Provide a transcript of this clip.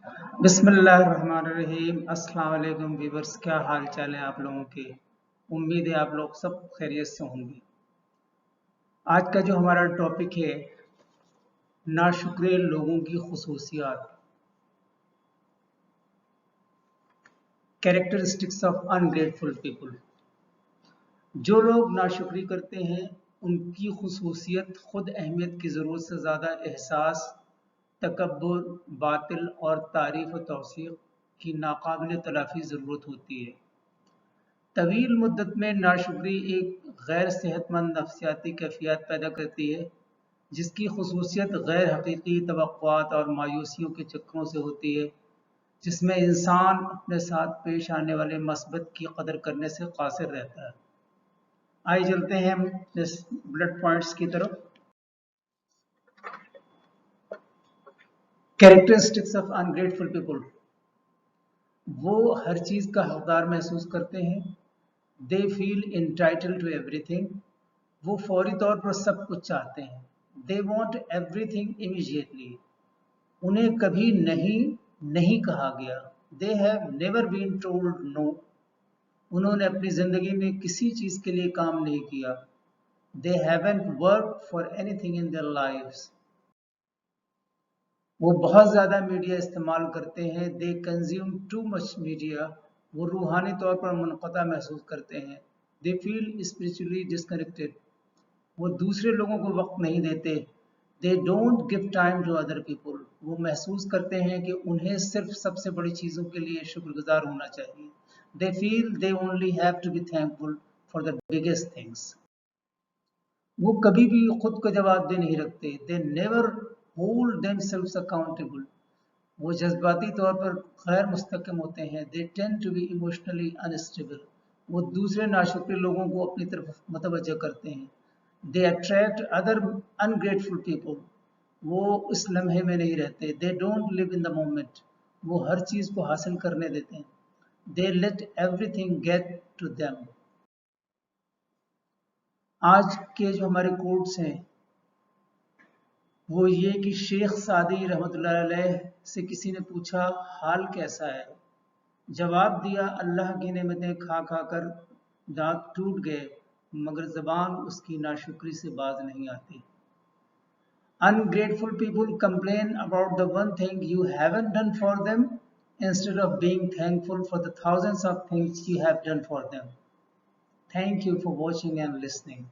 बिस्मिल्लाहिर्रहमानिर्रहीम। अस्सलाम वालेकुम व्यूअर्स, क्या हाल चाल है आप लोगों के। उम्मीद है आप लोग सब खैरियत से होंगे। आज का जो हमारा टॉपिक है, नाशुक्रे लोगों की खुसूसियात, कैरेक्टरिस्टिक्स ऑफ अनग्रेटफुल पीपल। जो लोग नाशुक्री करते हैं उनकी खुसूसियत खुद अहमियत की ज़रूरत से ज़्यादा एहसास, तकब्बुर, बातिल और तारीफ़ व तौसीक़ की नाकाबिल तलाफ़ी ज़रूरत होती है। तवील मुद्दत में नाशुक्री एक गैर सेहतमंद नफ्सियाती कैफियत पैदा करती है, जिसकी खुसूसियत गैर हकीकी तवक्कुआत और मायूसियों के चक्करों से होती है, जिसमें इंसान अपने साथ पेश आने वाले मस्बत की कदर करने से कासिर रहता है। आइए चलते हैं हम इस बुलेट पॉइंट्स की तरफ। Characteristics of ungrateful people. वो हर चीज़ का हकदार महसूस करते हैं। They feel entitled to everything. वो फौरी तौर पर सब कुछ चाहते हैं। They want everything immediately. उन्हें कभी नहीं नहीं कहा गया। They have never been told no. उन्होंने अपनी जिंदगी में किसी चीज के लिए काम नहीं किया। They haven't work for anything in their lives. वो बहुत ज़्यादा मीडिया इस्तेमाल करते हैं। They consume too much media. वो रूहानी तौर पर मुनक़ता महसूस करते हैं। They feel spiritually disconnected. वो दूसरे लोगों को वक्त नहीं देते। They don't give time to other people. वो महसूस करते हैं कि उन्हें सिर्फ सबसे बड़ी चीज़ों के लिए शुक्रगुजार होना चाहिए। They feel they only have to be thankful for the biggest things. वो कभी भी खुद को जवाबदेह नहीं रखते। They never hold themselves accountable. वो जज्बाती तौर पर गैर मुस्तकिम होते हैं। They tend to be emotionally unstable. वो दूसरे नाशुक्रे लोगों को अपनी तरफ मतवज्जह करते हैं। They attract other ungrateful people. वो उस लम्हे में नहीं रहते। They don't live in the moment. वो हर चीज़ को हासिल करने देते हैं। They let everything get to them. आज के जो हमारे कोट्स हैं वो ये कि शेख सादी रहमतुल्लाह अलैह से किसी ने पूछा हाल कैसा है। जवाब दिया अल्लाह की नेमतें खा खा कर दांत टूट गए, मगर ज़बान उसकी नाशुक्री से बाज नहीं आती। Ungrateful people complain about the one thing you haven't done for them instead of being thankful for the thousands of things you have done for them. Thank you for watching and listening.